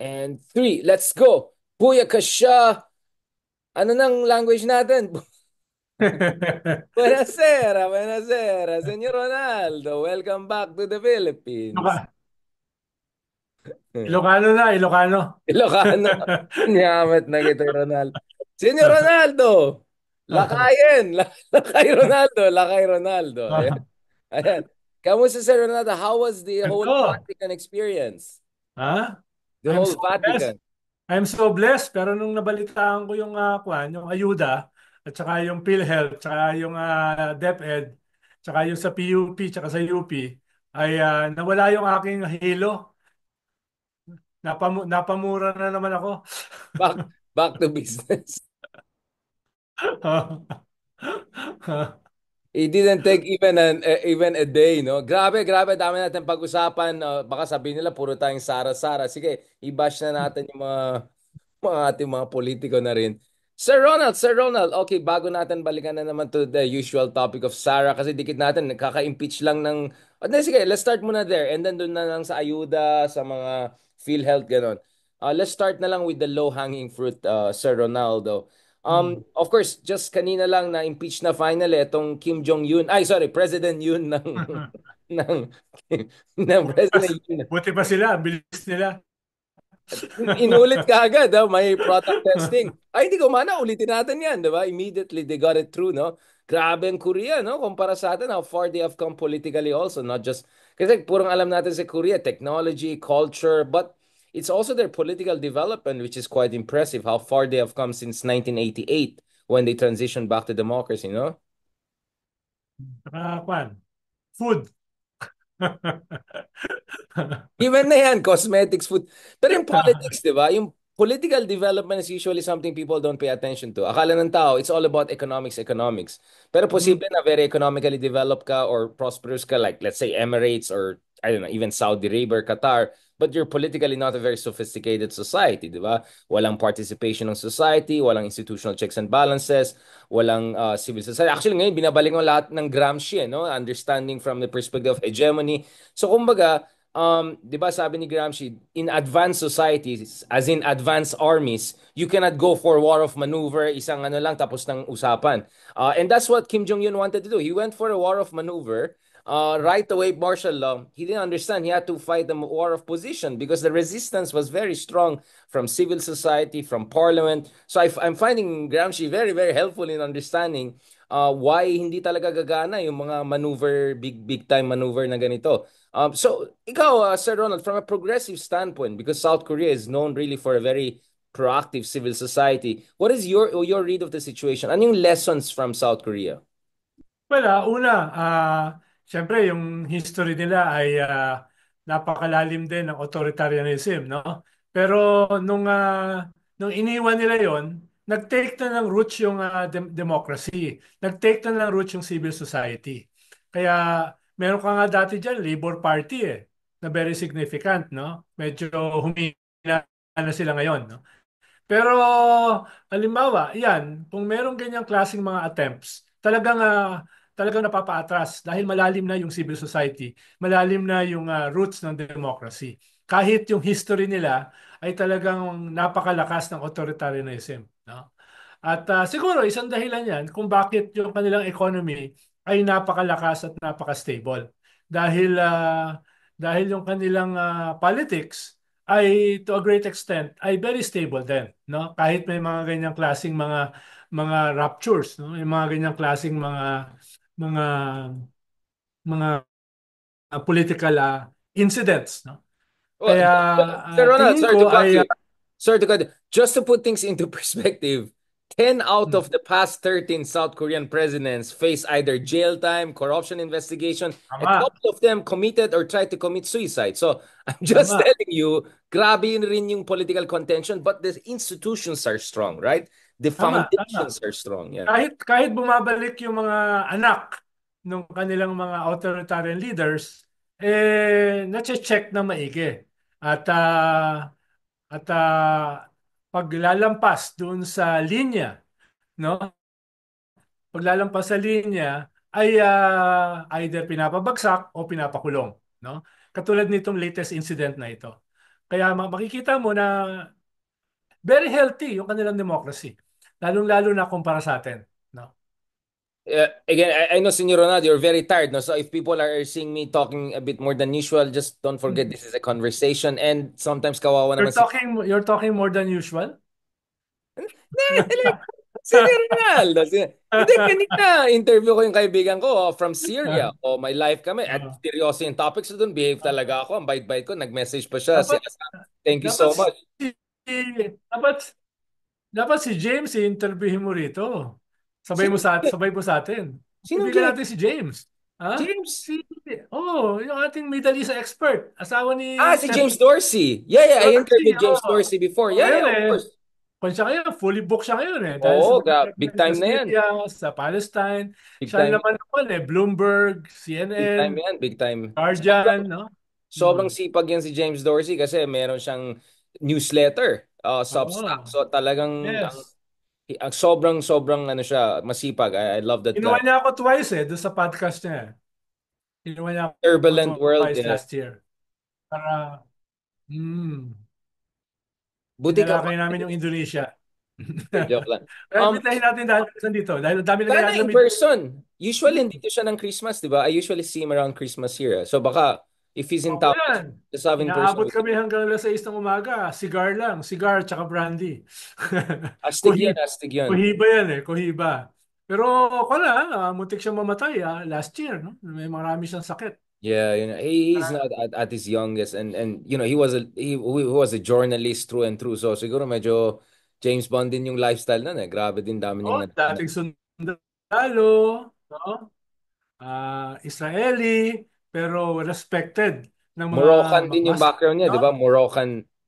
And three, let's go. Booyakasha. Ano nang language natin? Buenasera, buenasera. Senyor Ronaldo, welcome back to the Philippines. Iloca- Ilocano na, Ilocano. Ilocano. Nyamat na kita, Ronaldo. Senyor Ronaldo, lakayin. Lakay Ronaldo, lakay Ronaldo. Ayan. Ayan. Kamusta si Ronaldo? How was the whole Ito, Vatican experience? ha? The I'm whole so blessed. Vatican. I'm so blessed. Pero nung nabalitaan ko yung, yung ayuda, at saka yung PhilHealth, tsaka yung DepEd, tsaka yung sa PUP, tsaka sa UP, ay nawala yung aking hilo. Napamura na naman ako. Back, back to business. It didn't take even a day, no? Grabe, grabe, dami natin pag-usapan. Baka sabihin nila puro tayong Sara-Sara. Sige, i-bash na natin yung mga ating mga politiko na rin. Sir Ronald, okay, bago natin balikan na naman to the usual topic of Sara kasi dikit natin, nagkaka-impeach lang ng... Sige, let's start muna there and then doon na lang sa ayuda, sa mga PhilHealth, ganon. Let's start na lang with the low-hanging fruit, Sir Ronaldo. Of course, just kanina lang na-impeach na finally itong Kim Jong-un. Ay, sorry, President Yun ng ng ng Buti pa, President Yun. buti pa sila, ang bilis nila. Inulit ka agad, may product testing. Ay, hindi ko mana, ulitin natin yan, di ba? Immediately, they got it through, no? Grabe ang Korea, no? Kumpara sa atin, how far they have come politically also, not just... Kasi purong alam natin sa Korea, technology, culture, but it's also their political development, which is quite impressive, how far they have come since 1988 when they transitioned back to democracy, no? Kwan, food. Given na yan, cosmetics, food. Pero yung politics, di ba? Yung political development is usually something people don't pay attention to. Akala ng tao, it's all about economics, economics. Pero Mm, posible na very economically developed ka or prosperous ka, like let's say Emirates or I don't know, even Saudi Arabia or Qatar, but you're politically not a very sophisticated society, di ba? Walang participation ng society, walang institutional checks and balances, walang civil society. Actually, ngayon, binabalik mo lahat ng Gramsci, no? Understanding from the perspective of hegemony. So, kumbaga, 'di ba sabi ni Gramsci, in advanced societies, as in advanced armies, you cannot go for war of maneuver, isang ano lang tapos ng usapan. And that's what Kim Jong-un wanted to do. He went for a war of maneuver. Right away, martial law. He didn't understand. He had to fight the war of position because the resistance was very strong from civil society, from parliament. So I'm finding Gramsci very, very helpful in understanding why hindi talaga gagana yung mga maneuver, big time maneuver na ganito. So, ikaw, Sir Ronald, from a progressive standpoint, because South Korea is known really for a very proactive civil society, what is your read of the situation? Ano yung lessons from South Korea? una, siyempre yung history nila ay napakalalim din ng authoritarianism, no? Pero nung iniwan nila yon, nag-take na ng roots yung democracy. Nag-take na ng roots yung civil society. Kaya meron ka nga dati dyan, Labor Party na very significant, no? Medyo humina na sila ngayon, no? Pero halimbawa, yan, kung merong ganyang klaseng mga attempts, talagang napapaatras dahil malalim na yung civil society, malalim na yung roots ng democracy. Kahit yung history nila ay talagang napakalakas ng authoritarianism, no? At siguro isang dahilan yan kung bakit yung kanilang economy ay napakalakas at napaka-stable. Dahil yung kanilang politics ay to a great extent ay very stable din, no? Kahit may mga ganyang klasing mga ruptures, no? Yung mga ganyang klasing mga mga political incidents, no? Well, Kaya Sir Ronald, tingin sorry to ko cut ay you. Sorry to cut you. Just to put things into perspective, 10 out of the past 13 South Korean presidents face either jail time, corruption investigation. A tama, couple of them committed or tried to commit suicide. So I'm just tama, telling you, grabe yun rin yung political contention, but the institutions are strong, right? The tama. foundations are strong. Yeah. Kahit bumabalik yung mga anak ng kanilang mga authoritarian leaders, nache-check na maigi. At paglalampas doon sa linya, no? Paglalampas sa linya ay either pinapabagsak o pinapakulong, no? Katulad nitong latest incident na ito. Kaya makikita mo na very healthy yung kanilang democracy. Lalong-lalo na kumpara sa atin. No? Again, I know, Senor Ronaldo, you're very tired, no? So if people are seeing me talking a bit more than usual, just don't forget this is a conversation, and sometimes kawawa naman si You're talking more than usual? Like, Senor Ronaldo. Hindi, kanina interview ko yung kaibigan ko from Syria. My life kami. At Uh, seryoso yung topics doon. Behave talaga ako. Ang bait-bait ko. Nag-message pa siya. dapat Thank you dapat so much. dapat dapat si James i-interviewin mo rito. Sino? Sabay mo sa atin. Sinong Ibigan James? natin si James. Ha? James? Si yung ating Middle East expert, asawa Ah, ni si Senator James Dorsey. Yeah, yeah. I Dorsey. interviewed James Dorsey before. Yeah, Ngayon yeah, of course. kung siya ngayon, fully booked siya ngayon dahil sa Oo, big development sa time na yan. Syria, sa Palestine. Big Siya time. naman Bloomberg, Big time CNN, yan. Big time. Guardian, no? Sobrang Hmm. sipag yan si James Dorsey kasi meron siyang newsletter, Substack. Oo. So talagang Yes. ang sobrang ano siya, masipag. I love that Kinuha guy. niya ako twice doon sa podcast niya. Kinuha niya ako Turbulent world, twice yeah. last year. Para, hmm, Buti ka pa. tinalakay namin yung Indonesia. Joke lang. Pero bitahin natin dahil dito. Dahil ang dami Sana nangyayari sa in Middle person. Usually, East. dito siya ng Christmas, di ba? I usually see him around Christmas here. So baka, if he's in Oo town, yan. just have in person. Inaabot kami hanggang alas 6 ng umaga. Cigar lang. Cigar tsaka brandy. Astig yan, Kuhi, astig yan. kuhiba yan kuhiba. Pero wala, muntik siyang mamatay last year. No? May marami siyang sakit. Yeah, he's not at his youngest, and he was a journalist through and through. So siguro medyo James Bond din yung lifestyle nun eh. Grabe din dami niyang Dating sundalo, no? Israeli, pero respected ng mga Moroccan din yung mas, background niya, di ba? no?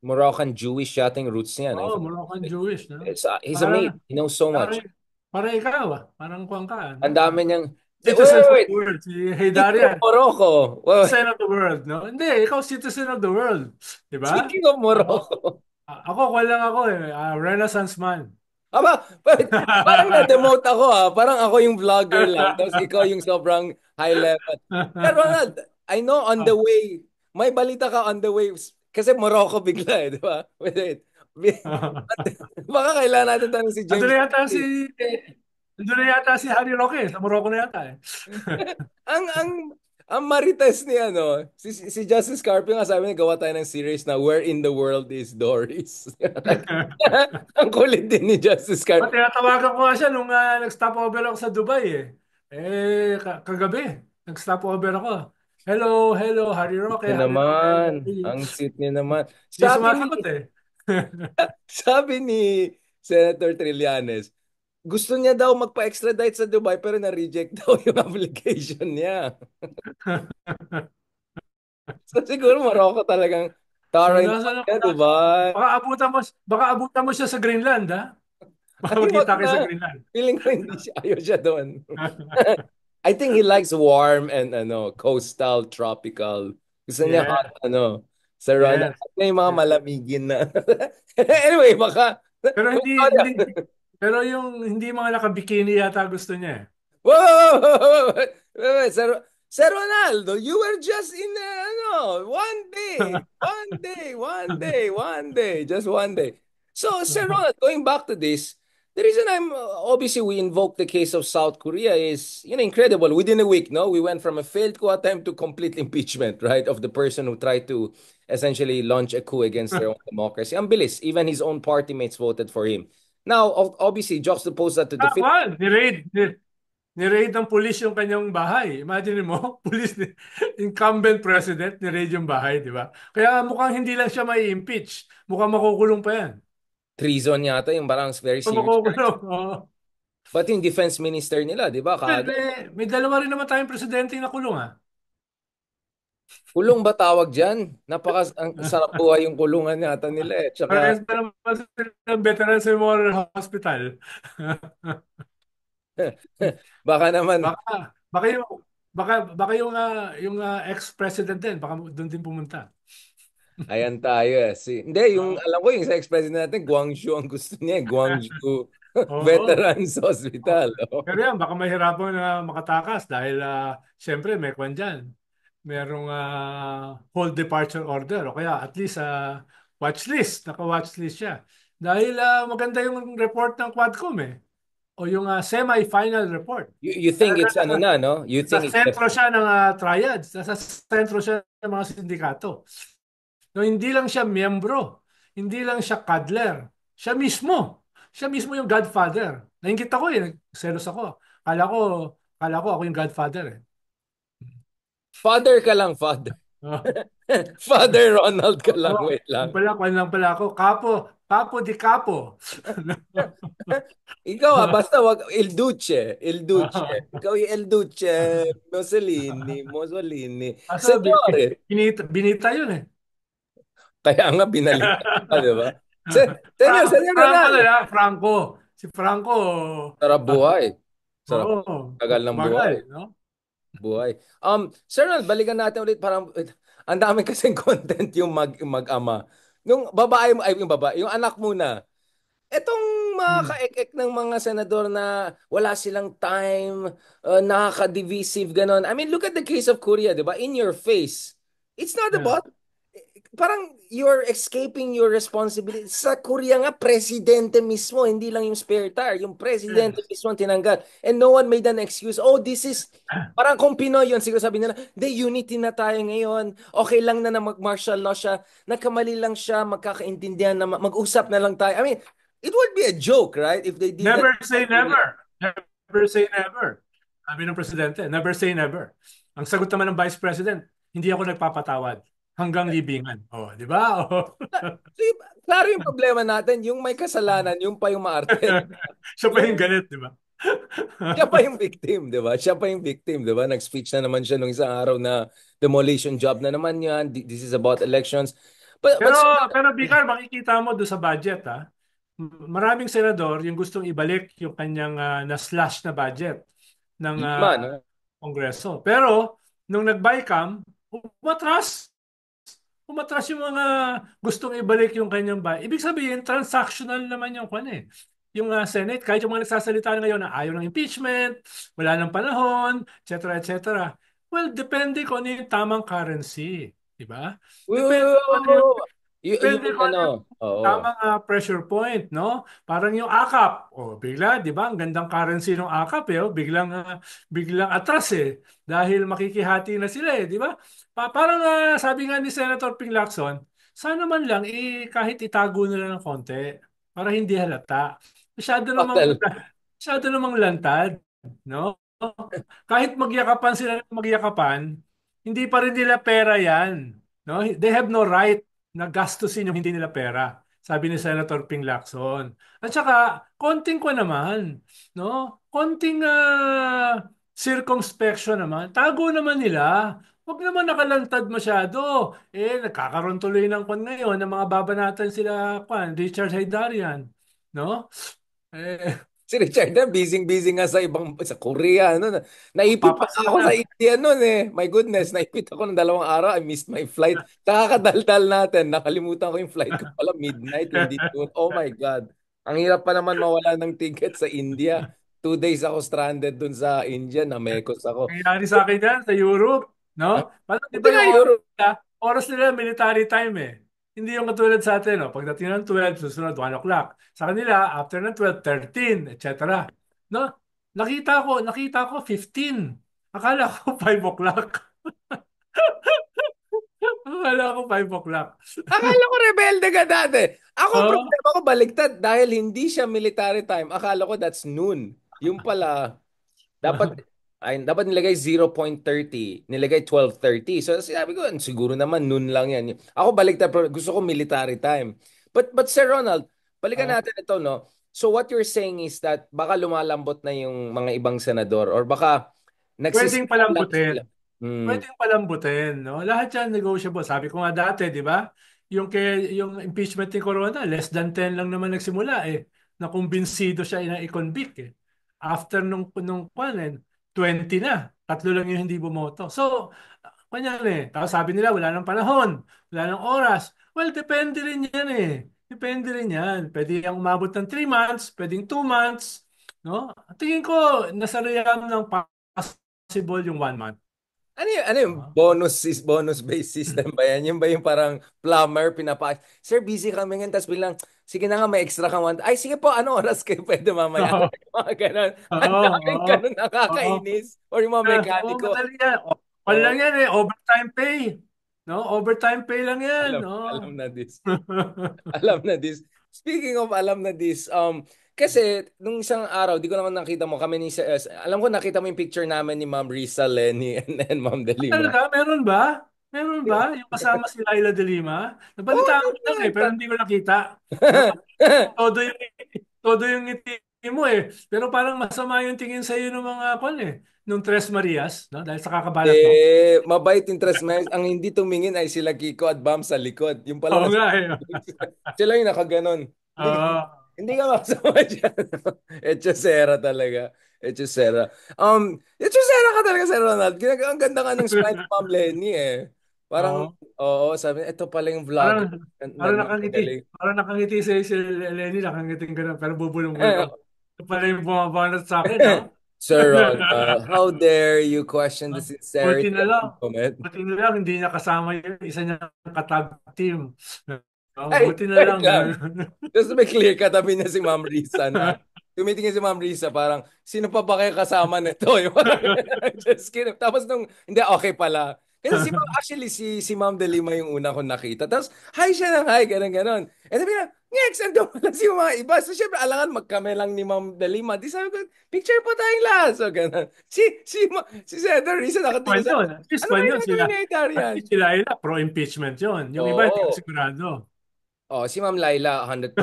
Moroccan Jewish yata yung roots niya, no? If Oh, I'm not Moroccan mistaken. Jewish, no? He's a mate. Parang, He knows so parang, much. parang ikaw, parang kuwang ka, Ang no? dami niyang. Wait, Citizen wait, of wait. the world, si Speaking of Haydarian. Morocco. Wait, Citizen of the world, no? Hindi, ikaw citizen of the world. Di ba? speaking of Ako, Morocco. ako, lang ako Renaissance man. Aba, wait, parang na-demote ako ha. Parang ako yung vlogger lang. Tapos ikaw yung sobrang high level. Pero Ronald, I know on the way, may balita ka on the way. Kasi Morocco bigla di ba? Wait, wait. Baka kailangan natin tanong si Ando James. na yata si Ando na yata si Harry Roque. Sa Morocco na yata ang ang ang marites ni si Justice Carpio nga sabi niya gawa tayo ng series na Where in the World is Doris? Like, ang kulit din ni Justice Carpio. Tinatawagan ko nga siya nung nag-stop over ako sa Dubai kagabi, nag-stop over ako. Hello, hello, Harry Roque, Niya Harry Roque. naman, ang sweet niya naman. Hindi Sabi ni sumasagot sabi ni Senator Trillanes, gusto niya daw magpa-extradite sa Dubai pero na-reject daw yung application niya. So siguro Morocco talagang So, taray naman nasa, niya, Dubai. baka abutan mo siya sa Greenland, ha? Baka Ay, wag magkita kayo sa na. Greenland. Feeling ko hindi siya, ayaw siya doon. I think he likes warm and coastal, tropical. Gusto niya hot, Yeah, surrounded. yes. May mga Yes. malamigin na. Anyway, baka. Pero Wait, hindi sorry. hindi pero yung hindi mga nakabikini yata gusto niya. Whoa! Wait, Sir Ronaldo, you were just in, one day, one day, one day, one day, just one day. So, Sir Ronald, going back to this, the reason obviously we invoke the case of South Korea is, incredible. Within a week, no, we went from a failed coup attempt to complete impeachment, right, of the person who tried to essentially launch a coup against their own democracy. Ang bilis, even his own party mates voted for him. Now, obviously, juxtapose that to the Philippines. Ni-raid ng pulis yung kanyang bahay. Imagine mo, pulis incumbent president ni-raid yung bahay, di ba? Kaya mukhang hindi lang siya may impeach. Mukhang makukulong pa yan. Treason yata yung parang very serious charge. Makukulong. Oo. Pati yung defense minister nila, di ba? Well, Kaagad. may dalawa rin naman tayong presidente na kulong Kulong ba tawag dyan? Ang sarap buhay yung kulungan yata nila eh. Tsaka, Parehas pa naman sila Veterans Memorial Hospital. baka naman, Baka yung ex-president din, baka doon din pumunta. ayan tayo eh. Hindi, Oo. alam ko yung sa ex-president natin, Guangzhou ang gusto niya eh. Guangzhou Oo. Veterans Hospital. Oh. Pero yan, baka mahirapan na makatakas dahil siyempre may kwan dyan. merong hold departure order o kaya at least watch list, naka-watch list siya. Dahil maganda yung report ng Quadcom eh. O yung semi-final report. You think Talaga it's ano na, no? You nasa think it's sentro siya ng triads, nasa sentro siya ng mga sindikato. No, hindi lang siya miyembro, hindi lang siya cuddler, siya mismo. Siya mismo yung godfather. Nainggit ako eh, selos ako. Kala ko ako yung godfather eh. father ka lang, father. Oh, Father Ronald ka lang, oh, wait yung lang. pala, kung lang pala ako. Capo, Capo di Capo. Ikaw basta wag Il Duce, Il Duce. Ikaw yung Il Duce, Mussolini, Mussolini. Kaso Senyore, binita yun eh. kaya nga binalikan ka, di ba? Senyor Franco Ronaldo. na lang, Franco. Si Franco, Sarap buhay. Sarap. oo, Tagal ng bagal, buhay. no? Buhay. Sir Ronald, balikan natin ulit. Parang, ang dami kasing content yung mag-ama. Nung babae mo, ay yung babae, yung anak mo na, etong mga Hmm. kaek-ek ng mga senador na wala silang time, nakaka-divisive, ganon. I mean, look at the case of Korea, di ba? In your face. It's not Yeah. about, parang you're escaping your responsibility. Sa Korea nga, presidente mismo, hindi lang yung spare tire. Yung presidente Yes. mismo ang tinanggal. And no one made an excuse. Oh, this is, parang kung Pinoy yun, siguro sabi nila, the unity na tayo ngayon. Okay lang na mag-martial law siya. Nagkamali lang siya, magkakaintindihan na mag-usap na lang tayo. I mean, it would be a joke, right? If they did that Never in say South Korea. never. Never say never. Sabi ng presidente, never say never. Ang sagot naman ng vice president, hindi ako nagpapatawad hanggang libingan. Oh, di ba? Oh. See, klaro yung problema natin, yung may kasalanan, yung pa yung maarte. Siya pa yung Yung, galit, di ba? siya pa yung victim, di ba? Siya pa yung victim, di ba? Nag-speech na naman siya nung isang araw na demolition job na naman yan. This is about elections. But Pero sir, pero Bikar, makikita mo doon sa budget maraming senador yung gustong ibalik yung kanyang na-slash na budget ng lima, no? Kongreso. Pero nung nag-BICAM, umatras. Umatras yung mga gustong ibalik yung kanyang budget. Ibig sabihin, transactional naman yung kwan eh. Yung Senate, kahit yung mga nagsasalita ngayon na ayaw ng impeachment, wala ng panahon, etc. etc. Well, depende kung ano yung tamang currency. Di ba? Depende kung ano yung You Depende mean kung ano ano? yung Oo. tamang pressure point, no? Parang yung AKAP, bigla, 'di ba? Ang gandang currency ng AKAP biglang atras eh dahil makikihati na sila eh, 'di ba? Parang sabi nga ni Senator Ping Lacson, sana man lang kahit itago nila ng konti para hindi halata. Masyado namang Total. masyado namang lantad, no? Kahit magyakapan sila ng magyakapan, hindi pa rin nila pera 'yan, no? They have no right na gastusin yung hindi nila pera. Sabi ni Senator Ping Lacson. At saka, konting ko naman, no? Konting circumspection naman. Tago naman nila. Huwag naman nakalantad masyado. Nagkakaroon tuloy ng kwan ngayon ng mga babanatan sila, Richard Haydarian. No? Eh, Si Richard na busy-busy nga sa Korea. Ano, naipit pa papasa ako na. sa India noon eh. My goodness, naipit ako ng 2 araw. I missed my flight. Kakakadaldal natin. Nakalimutan ko yung flight ko pala midnight, hindi noon. Oh my God. Ang hirap pa naman mawala ng ticket sa India. 2 days ako stranded dun sa India. Namekos ako. Nangyari sa akin yan sa Europe, Ha? no? Parang di Buti ba nga yung Europe. oras nila military time eh. Hindi yung katulad sa atin, no? Pagdating ng 12, susunod 1 o'clock. Sa kanila, after ng 12, 13, etc. No? Nakita ko 15. Akala ko 5 o'clock. Akala ko 5 o'clock. Akala ko rebelde ka dati. Ako, ang Oh, problema ko baliktad dahil hindi siya military time. Akala ko that's noon. Yung pala, dapat nilagay 0.30, nilagay 12:30. So sabi ko, siguro naman noon lang yan. Ako baliktad, pero gusto ko military time. But Sir Ronald, balikan oh. natin ito, no? So what you're saying is that baka lumalambot na yung mga ibang senador or baka Pwedeng nagsisita lang palambutin. sila. Hmm. Pwedeng palambutin, no? Lahat yan negotiable. Sabi ko nga dati, di ba? Yung impeachment ni Corona, less than 10 lang naman nagsimula eh. Na kumbinsido siya na i-convict eh. After nung 20 na. Tatlo lang yung hindi bumoto. So, kanya Tapos sabi nila, wala nang panahon, wala nang oras. Well, depende rin yan eh. Depende rin yan. Pwede yung umabot ng 3 months, pwedeng 2 months. No? Tingin ko, nasa realm ng possible yung 1 month. Ano yung Ah. bonus-based system ba yan? Yung ba yung parang plumber, Sir, busy kami ngayon, tapos bilang, sige na nga, may extra kang one. Ay, sige po, ano oras kayo pwede mamaya? Mga ganun. Ang Oo, daming oo, ganun oo. nakakainis. Or yung mga Oo, mekaniko. madali yan. All lang Oo, yan eh, overtime pay. No, overtime pay lang yan. alam No. na this. Alam na this. Speaking of alam na this, kasi nung isang araw, di ko naman nakita mo kami ni alam ko nakita mo yung picture namin ni Ma'am Risa, Lenny, and Ma'am Delima. Talaga, meron ba? Meron ba? Yung kasama si Laila de Lima? Oh, Nabalitaan ko lang eh, pero hindi ko nakita. No? Todo yung, todo yung ngiti mo eh. Pero parang masama yung tingin sa iyo ng mga kwan eh. Nung Tres Marias, no? Dahil sa kakabalat mo. Mabait interest men. Ang hindi tumingin ay sila Kiko at Bam sa likod. Yung pala Oo nasa nga eh. sila yung nakaganon. Hindi, Oo. hindi ka makasama dyan. Echosera talaga. Echosera. Echosera ka talaga, Sir Ronald. Ang ganda nga ng smile ni Ma'am Lenny eh. Parang, Oo. oo, sabi, ito pala yung Parang, vlogger. parang nakangiti. Nagmamagaling. Parang nakangiti si Lenny, nakangiting ka na, pero bubulong-bulong. Ito pala yung bumabanat sa akin, no? Sir Ronald, how dare you question the Buti sincerity na of lang. the moment? Buti na lang, hindi niya kasama yung isa niyang katag team. Ay, Buti na wait lang. lang. Just to be clear, katabi niya si Ma'am Risa na tumitingin si Ma'am Risa parang, sino pa ba kayo kasama nito? Yung parang, just kidding. Tapos nung, hindi, okay pala. Kasi actually, si Ma'am Delima yung una kong nakita. Tapos, hi siya ng hi, ganun, ganun. And sabi na, Ngex, ando pala si mga iba. So, syempre, alangan, magkame lang ni Ma'am Delima. Di sabi ko, picture po tayong lahat. So, ganun. Si Senator Risa nakatingin One sa, yun. At least ano ba one yung yun. gagawin Sila, ni at Itarian? least sila pro-impeachment yun. Yung iba hindi ko Oo. sigurado. Oh, si Ma'am Laila, 100%.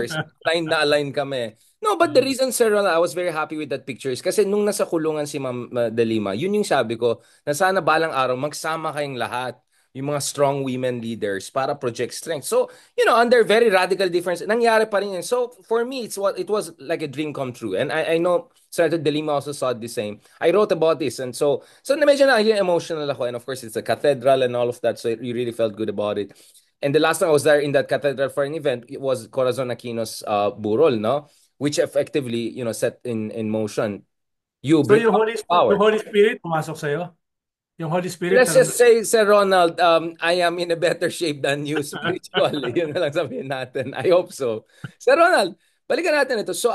Line na align kami. No, but the Mm. reason, Sir Ron, I was very happy with that picture is kasi nung nasa kulungan si Ma'am Delima, yun yung sabi ko, na sana balang araw magsama kayong lahat, yung mga strong women leaders para project strength. So, under very radical difference, nangyari pa rin yun. So, for me, it was like a dream come true. And I know Senator Delima also saw the same. I wrote about this. And so medyo na emotional ako. And of course, it's a cathedral and all of that. So, you really felt good about it. And the last time I was there in that cathedral for an event, it was Corazon Aquino's burol, no? Which effectively, set in motion. You So bring Yung power. Holy Spirit pumasok sa'yo? Yung Holy Spirit Let's just naramdaman? say, Sir Ronald, I am in a better shape than you spiritually. Yun na lang sabihin natin. I hope so. Sir Ronald, balikan natin ito. So,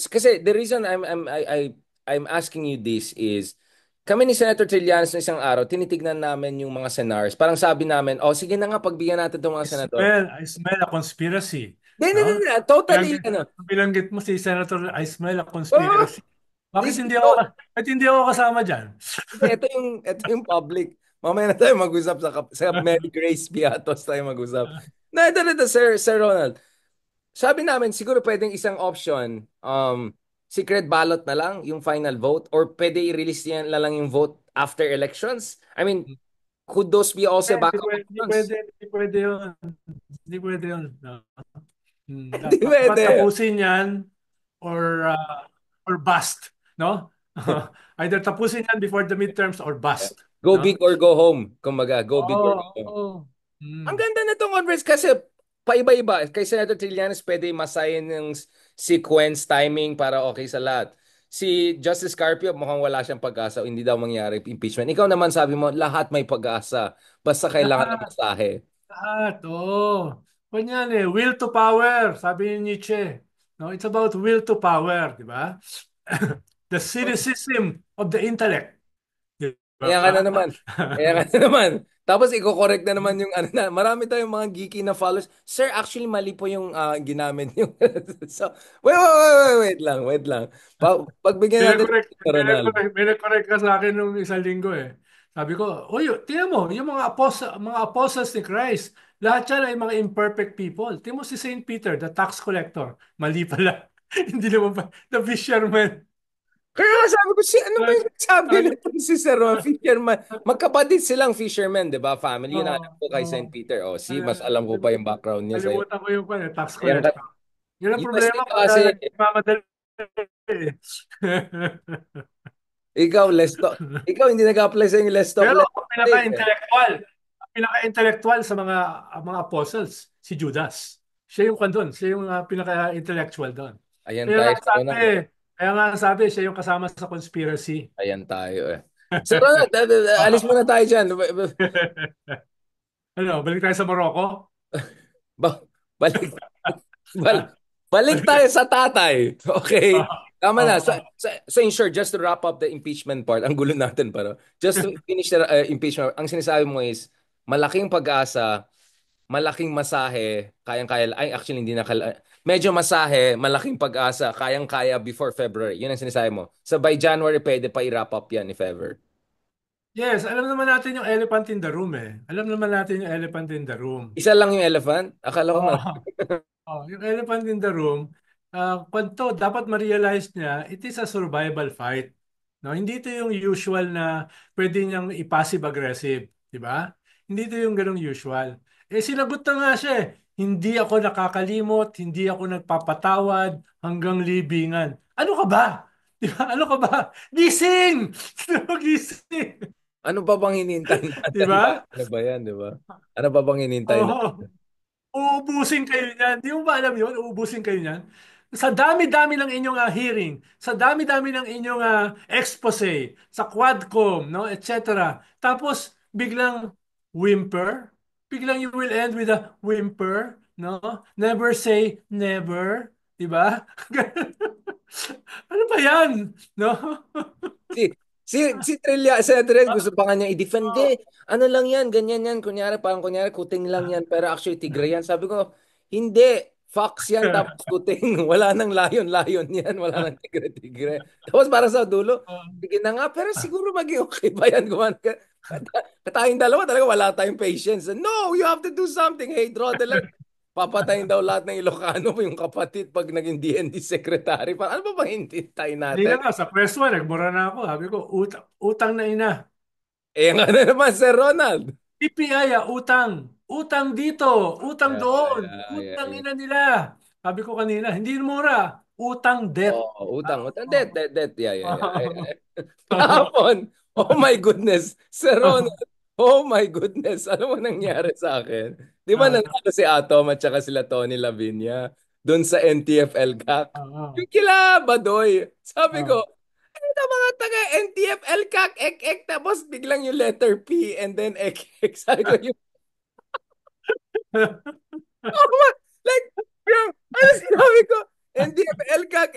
kasi the reason I'm asking you this is, kami ni Senator Trillanes na isang araw, tinitignan namin yung mga scenarios. Parang sabi namin, oh, sige na nga, pagbigyan natin itong mga senador. I smell a conspiracy. No? Hindi. Totally, Binanggit mo si Senator, I smell a Oh, conspiracy. this is so, Bakit hindi ako kasama dyan? hindi, ito yung public. Mamaya na tayo mag-usap sa Mary Grace Piatos tayo mag-usap. Na, ito, Sir Ronald. Sabi namin, siguro pwedeng isang option, secret ballot na lang, yung final vote, or pwede i-release yan na lang yung vote after elections? I mean, could those be also backup options? Hindi pwede yun. Hindi pwede yun. No. Hindi Dapat pwede. tapusin yan or bust. No? Either tapusin yan before the midterms or bust. Go No? big or go home. Kumbaga, go big or Oo, go home. oo. Ang Mm. ganda na itong conference kasi paiba-iba. Kay Senator Trillanes, pwede masayin yung sequence, timing para okay sa lahat. Si Justice Carpio, mukhang wala siyang pag-asa o hindi daw mangyari impeachment. Ikaw naman sabi mo, lahat may pag-asa. Basta kailangan ng Lahat, masahe. lahat. Oo. Ganyan eh. Will to power, sabi ni Nietzsche. No, it's about will to power, di ba? The cynicism of the intellect. Di Kaya ka na ba? naman. Kaya ka na naman. Tapos i-correct na naman yung ano na. Marami tayong mga geeky na followers. Sir, actually mali po yung ginamit yung so, wait lang, wait lang. Pagbigyan natin ng Ronald. May nag-correct ka sa akin nung isang linggo eh. Sabi ko, uy, tingnan mo, yung mga apostles ni Christ, lahat yan ay mga imperfect people. Tingnan mo si Saint Peter, the tax collector. Mali pala. Hindi naman pa. The fisherman. Kaya nga sabi ko, ano ba Sabi, yung sabi sabi, nito si Sir Ron? Fisherman. Magkapatid silang fisherman, di ba? Family. Yun ang alam oh, ko kay St. oh, Peter. Oh, mas alam ko pa yung background niya sa'yo. kalimutan ko yung tax Kaya collector. Yun ang UST problema ka pag kasi, nagmamadali. Eh. ikaw, ikaw hindi nag-apply sa yung less talk, Pero less ang play. Eh. pinaka-intellectual sa mga apostles, si Judas. Siya yung kandun, siya yung pinaka-intellectual doon. Ayan Kaya tayo nga sa sabi, Ronald. kaya nga sabi, siya yung kasama sa conspiracy. Ayan tayo eh. So, Ronald, alis muna tayo dyan. Ano, balik tayo sa Morocco? Ba- Balik, balik tayo sa tatay. Okay? Tama na. So, Oo. in short, just to wrap up the impeachment part, ang gulo natin pero just to finish the impeachment, ang sinasabi mo is malaking pag-asa, malaking masahe, kayang-kaya, ay actually hindi na, medyo masahe, malaking pag-asa, kayang-kaya before February. Yun ang sinasabi mo. So by January, pwede pa i-wrap up yan if ever. Yes, alam naman natin yung elephant in the room eh. Alam naman natin yung elephant in the room. Isa lang yung elephant? Akala ko Oo. Oh, yung elephant in the room, kwento, dapat ma-realize niya, it is a survival fight. No, hindi ito yung usual na pwede niyang i-passive-aggressive, di ba? Hindi ito yung ganong usual. Eh, sinagot na nga siya eh. Hindi ako nakakalimot, hindi ako nagpapatawad hanggang libingan. Ano ka ba? Di ba? Ano ka ba? Gising! Gising! Ano pa bang hinihintay Di natin ba? ba? Ano ba yan, di ba? Ano pa bang hinihintay natin? Oo. Uubusin kayo niyan. Di mo ba alam yun? Uubusin kayo niyan. Sa dami-dami ng inyong hearing, sa dami-dami ng inyong expose, sa Quadcom, no, etc. Tapos biglang whimper, biglang you will end with a whimper, no? Never say never, di ba? Ano ba 'yan? No? Si Senator Ed, gusto pa kanya i-defend. Eh, ano lang yan, ganyan yan. Kunyari, parang kunyari, kuting lang yan. Pero actually, tigre yan. Sabi ko, hindi. Fox yan, tapos kuting. Wala nang lion yan. Wala nang tigre-tigre. Tapos para sa dulo, sige na nga, pero siguro maging okay ba yan? Tayong dalawa talaga wala tayong patience. No, you have to do something. Hey, draw the line. Papatayin daw lahat ng Ilocano yung kapatid pag naging DND secretary. Ano ba bang hintay Kanina natin? nga, sa press one, nagmura na ako. Sabi ko, utang na ina. Eh, ang ano naman, Sir Ronald? PPI, utang. Utang dito. Utang Yeah, doon. yeah, yeah, Utang yeah. ina nila. Sabi ko kanina, hindi mura. Utang debt. Oh, Ah, utang, utang. oh. Det. Yeah, yeah, yeah. Kahapon, oh my goodness, Sir Ronald, oh my goodness, ano mo nangyari sa akin? Di ba Ah, nanalo si Atom at saka sila Tony Lavinia doon sa NTFL CAC? ah, Yung kila Badoy. Sabi ko, ah, ito mga taga NTFL CAC, ek, tapos biglang yung letter P and then ek. Sabi ko, oh my, like, yung, ano sinabi ko? NDFL kak,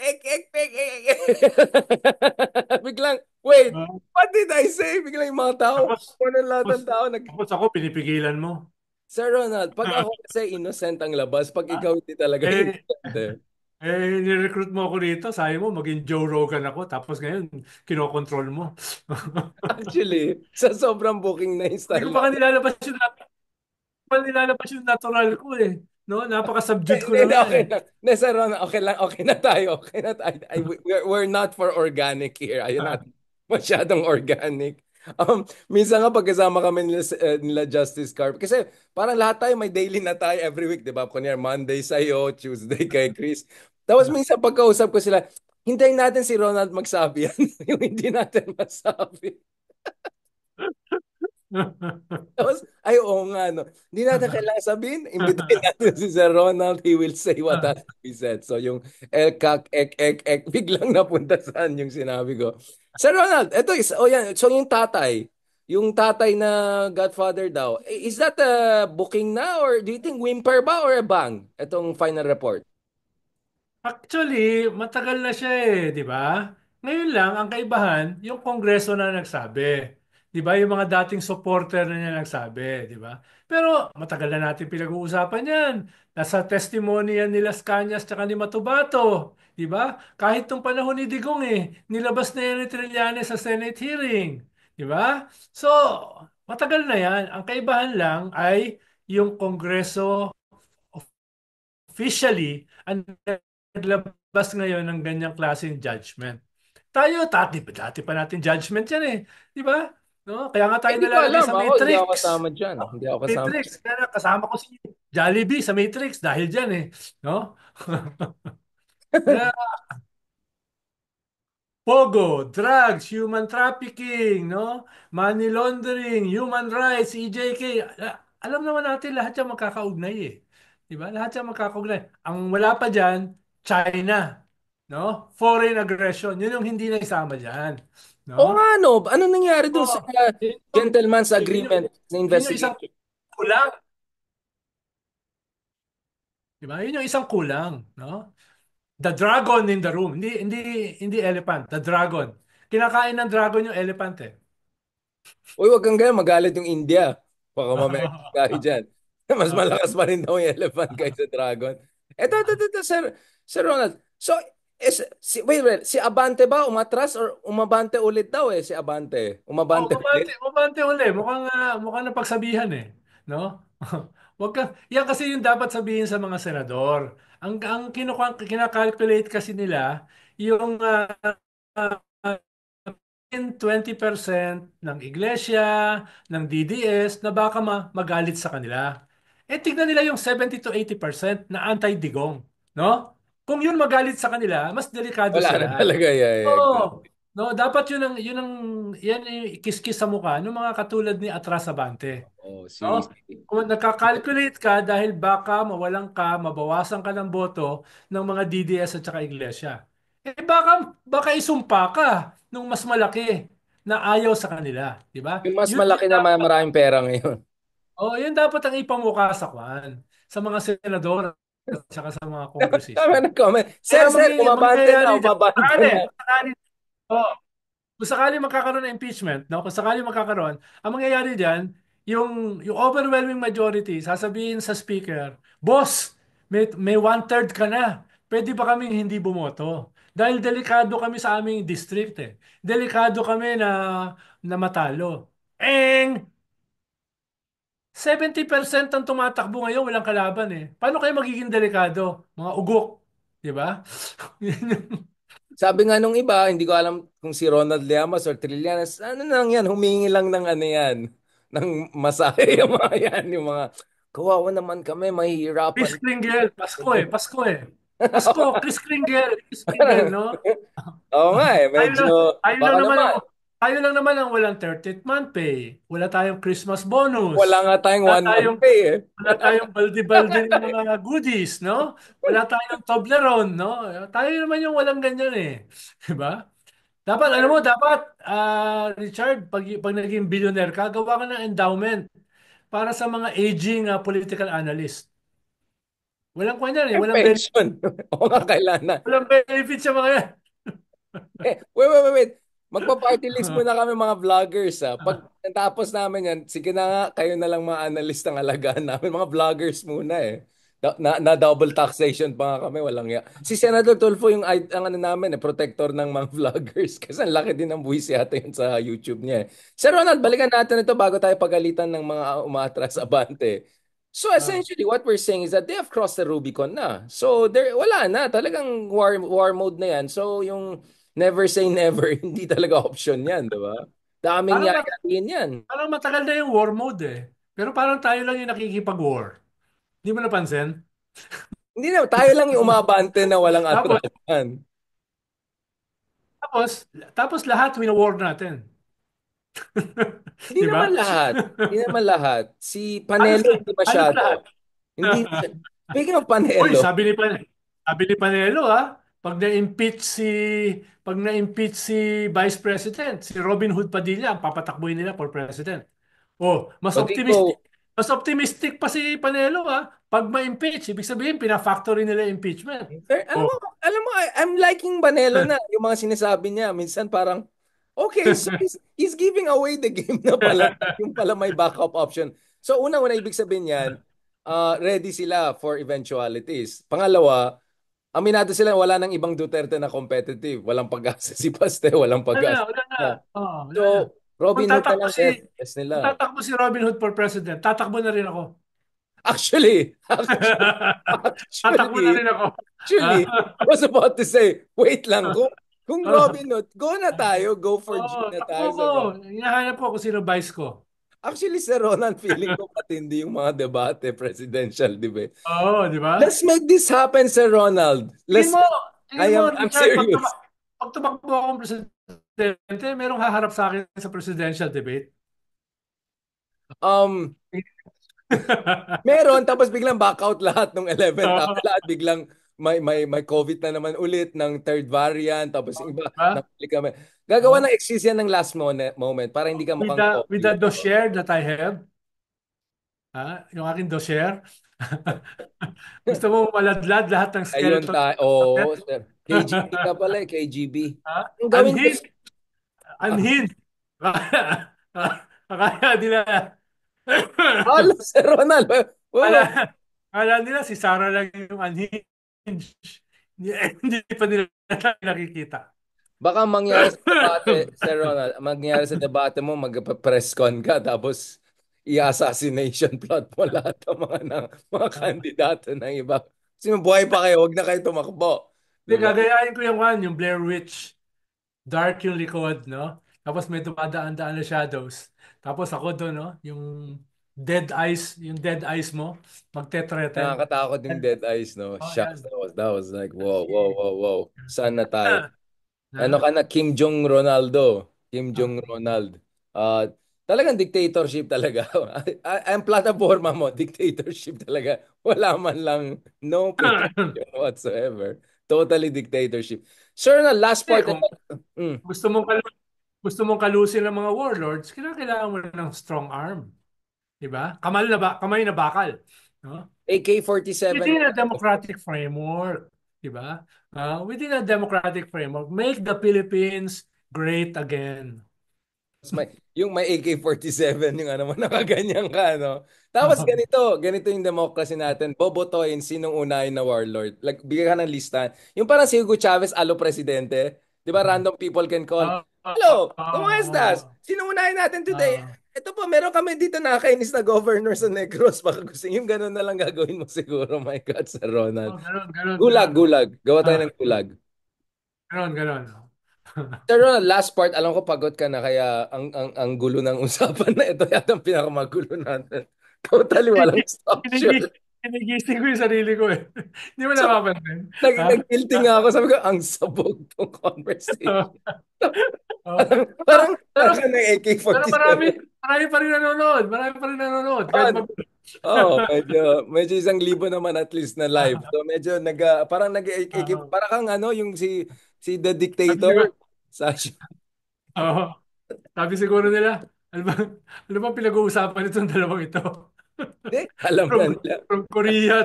Biglang, wait, ah. what did I say? Biglang yung mga tao, Tapos, ano lahat tapos, ng tao, tapos ako, pinipigilan mo. Sir Ronald, pag ako kasi innocent ang labas, pag ikaw hindi talaga Eh, innocent eh. ni-recruit mo ako dito. Sabi mo, maging Joe Rogan ako. Tapos ngayon, kinokontrol mo. Actually, sa sobrang booking na yung Hindi ko style pa nga natin. nilalabas yung natural ko eh. No, napaka-subdued ko Hindi, lang hindi, yan okay eh. na. Hindi, Sir Ronald, okay lang, okay na tayo. Okay na tayo. We're not for organic here. Ayun Ah, natin. Masyadong organic. Minsan nga pagkasama kami nila Justice Carp. Kasi parang lahat tayo may daily na tayo every week, di ba? Kunyari Monday sa'yo, Tuesday kay Chris. Tapos minsan pagkausap ko sila, hintayin natin si Ronald magsabi yan. Yung hindi natin masabi. Tapos, ay, oo nga, no. Hindi natin kailangan sabihin. Imbitahin natin si Sir Ronald. He will say what has to be said. So, yung kak, ek, biglang napunta saan yung sinabi ko. Sir Ronald, ito is, oh yan, so yung tatay na Godfather daw, is that a booking na or do you think whimper ba or a bang? Itong final report. Actually, matagal na siya eh, di ba? Ngayon lang, ang kaibahan, yung Kongreso na nagsabi. Di ba? Yung mga dating supporter na niya nagsabi, di ba? Pero matagal na natin pinag-uusapan yan. Nasa testimony yan nila Cañas tsaka ni Matubato. Di ba? Kahit nung panahon ni Digong eh, nilabas na yan ni Trillanes sa Senate hearing. Di ba? So, matagal na yan. Ang kaibahan lang ay yung Kongreso officially ang naglabas ngayon ng ganyang klaseng judgment. Tayo, dati pa natin judgment yan eh. Di ba? No? Kaya nga Ay, tayo hindi ko nalalagay alam. sa Hindi ako Matrix. kasama dyan. No? Hindi ako kasama. Matrix. Kaya nga, kasama ko si Jollibee sa Matrix dahil dyan eh. No? Kaya Pogo, drugs, human trafficking, no? Money laundering, human rights, EJK. Alam naman natin lahat yan magkakaugnay eh. 'Di ba? Lahat yan magkakaugnay. Ang wala pa diyan, China, no? Foreign aggression. 'Yun yung hindi na isama diyan, Oo no? nga, no? Ano nangyari dun sa Oh, yun yung, gentleman's yun yung, agreement na yun yung isang investigation? kulang, di ba? Yun yung isang kulang, no? The dragon in the room, hindi elephant, the dragon. Kinakain ng dragon yung elephant eh. Uy, wag kang ganyan, magalit yung India. Baka mamaya tayo dyan. Mas malakas pa rin daw yung elephant kaysa dragon. Eto, Sir Ronald. So, wait, si Abante ba umatras or umabante ulit daw si Abante? Oh, Umabante mabante, ulit? mabante uli. Mukhang napagsabihan eh, no? Wag ka, yan kasi yung dapat sabihin sa mga senador. Ang kinakalculate kasi nila yung 20% ng iglesia, ng DDS na baka magalit sa kanila. Eh tignan nila yung 70 to 80% na anti-digong, no? Kung yun magalit sa kanila, mas delikado Wala na sila. talaga. Yeah, Oo. exactly. No, dapat yan yung kiskis sa mukha ng mga katulad ni Atras Abante. Oh, si... No? Kung nagka-calculate ka dahil baka mawalan ka, mabawasan ka ng boto ng mga DDS at saka iglesia. Eh baka isumpa ka nung mas malaki na ayaw sa kanila, di ba? Yung mas Yun malaki na dapat. maraming pera ngayon. Yun dapat ang ipamukha sa kwan sa mga senador at saka sa mga Tama kongresista. nag-comment. Kaya Sir, umabante na, mangyayari dyan, umabante na. oh, kung sakali magkakaroon ng impeachment, no? Kung sakali magkakaroon, ang mangyayari diyan, yung overwhelming majority, sasabihin sa speaker, Boss, may one-third ka na. Pwede ba kaming hindi bumoto? Dahil delikado kami sa aming district eh. Delikado kami na matalo. Eh, 70% ang tumatakbo ngayon, walang kalaban eh. Paano kayo magiging delikado? Mga ugok. Di ba? Sabi nga nung iba, hindi ko alam kung si Ronald Llamas or Trillanes, ano lang yan, humingi lang ng ano yan, ng masahe yung mga yan, yung mga, kawawa naman kami, Chris mahihirapan. Kringle, Pasko eh, Pasko eh. Pasko, Chris Kringle, no? Oo nga Tayo medyo, lang, tayo lang baka naman ang naman, tayo lang naman ang walang 30th month pay. Wala tayong Christmas wala bonus. nga tayong Wala one month tayong pay wala tayong balde-balde ng mga goodies, no? Wala tayong Toblerone, no? Tayo naman yung walang ganyan eh. 'Di ba? Dapat alam mo, dapat Richard, pag naging billionaire ka, gawa ka ng endowment para sa mga aging political analyst. Walang kanya eh, May pension. Oo nga, kailangan. walang benefit sa mga yan. Wait. Magpa-party list muna kami mga vloggers Pag natapos namin yan, sige na nga, kayo na lang mga analyst ang alagaan namin. Mga vloggers muna Na double taxation pa nga kami, walang ya. Si Senator Tulfo yung ang ano namin, protector ng mga vloggers. Kasi ang laki din ng buwis yata yun sa YouTube niya. Sir Ronald, balikan natin ito bago tayo pagalitan ng mga umatras abante. So Ah, essentially, what we're saying is that they have crossed the Rubicon na. So there, wala na, talagang war mode na yan. So yung never say never, hindi talaga option yan, di ba? Daming parang, yayain yan. parang matagal na yung war mode eh. Pero parang tayo lang yung nakikipag-war. Hindi mo napansin? Hindi na, tayo lang yung umabante na walang Tapos, atrasan. tapos, tapos lahat wino-war natin. Hindi Di naman ba? lahat. Hindi naman lahat. Si Halos, Panelo hindi halos lahat. masyado. Hindi. Speaking of Panelo, Sabi ni Panelo pag na-impeach si Vice President, si Robin Hood Padilla, ang papatakbuhin nila for President. Oh, Rodrigo, mas optimistic pa si Panelo pag ma-impeach, ibig sabihin pina-factory nila yung impeachment. Oh. alam mo, I'm liking Panelo na yung mga sinasabi niya. Minsan parang, okay, so he's giving away the game na pala. Yung pala may backup option. So, unang-una, ibig sabihin yan, ready sila for eventualities. Pangalawa, aminado sila, wala nang ibang Duterte na competitive. Walang pag-asa si Paste, walang pag-asa. Wala na. Oh, wala na. So, Kung Robin Hood na tatakbo lang si best kung nila. tatakbo si Robin Hood for President, tatakbo na rin ako. Actually, Tatakbo na actually, rin ako. I was about to say, wait lang, kung Robin Hood, go na tayo, go for G na Takbo tayo ko. sa Robin. Hinahanap ko kung sino vice ko. Actually, Sir Ronald, feeling ko matindi yung mga debate, presidential, di ba? Oo, di ba? Let's make this happen, Sir Ronald. Tingin mo, I tingin mo, I'm Richard, serious. pag tumakbo akong presidente, merong haharap sa akin sa presidential debate. Um, Meron, tapos biglang back out lahat ng 11 tao. Oo. Lahat biglang may COVID na naman ulit ng third variant, tapos yung iba, Diba? napili kami. Gagawa Oh, ng excuse yan ng last moment para hindi ka with mukhang the COVID. dossier that I have, yung aking dossier, gusto mo maladlad lahat ng Ayun skeleton tayo. cabinet? Oo, sir. KGB ka pala eh, KGB. Ang gawin ko, Unhinged, unhinged. Kaya nila, Hala, Sir Ronald. kala, Oh, kala nila si Sarah lang yung unhinged. Hindi, hindi pa nila nakikita. baka mangyari sa debate, Sir Ronald, mangyari sa debate mo, magpa-press con ka, tapos i-assassination plot mo lahat ng mga kandidato ng iba. Kasi mabuhay pa kayo, huwag na kayo tumakbo. Hindi, Diba? gagayahin ko yung one, yung Blair Witch. Dark yung likod, no? Tapos may dumadaan-daan na shadows. Tapos ako doon, no? Yung dead eyes mo, magte-threaten. Nakakatakot yung Dead Eyes, no? Oh, Shucks, yan. that was like, wow, wow, Si, wow, wow. Saan na tayo? Ano na, ka na, Kim Jong Ronaldo? Kim ah, Jong Ronald. Uh, talagang dictatorship talaga. Ang plataforma mo, dictatorship talaga. Wala man lang, no protection whatsoever. Totally dictatorship. Sir, na last eh, part. kung Mm, gusto mong gusto mong kalusin ng mga warlords, kailangan mo ng strong arm, 'di ba? Kamay na bakal, no? AK-47. Within a democratic framework, 'di ba? Within a democratic framework, make the Philippines great again. Yung may AK-47, yung ano mo, nakaganyan ka, no? Tapos ganito yung democracy natin. Bobotohin sinong unahin na warlord. Like, bigyan ka ng lista. Yung parang si Hugo Chavez, alo presidente. Di ba, random people can call, Ah, ah, hello, ¿cómo estás? ah, Sino unahin natin today? ah, Ito po, meron kami dito nakakainis na governor sa Negros. Baka gusto yung ganun na lang gagawin mo siguro. My God, Sir Ronald. Gulag, ganun. gulag. Gawa tayo Ah, ng gulag. ganon. Pero last part, alam ko pagod ka na kaya ang gulo ng usapan na ito yata ang pinakamagulo natin. Totally walang Kinigi, structure. Kinigising ko yung sarili ko eh. Hindi mo So, napapansin. Ha? nag-guilty nga ako. Sabi ko, ang sabog tong conversation. Oh. Parang Pero, naka ng pero marami, AK-47. marami pa rin nanonood. Marami pa rin nanonood. Kahit On. mag... Oh, medyo 1,000 naman at least na live. So medyo parang Oo. parang kang ano yung si The Sabi siguro, Dictator sa oo. Sabi siguro nila, ano bang pinag-uusapan itong dalawang ito? alam From, na nila. from Korea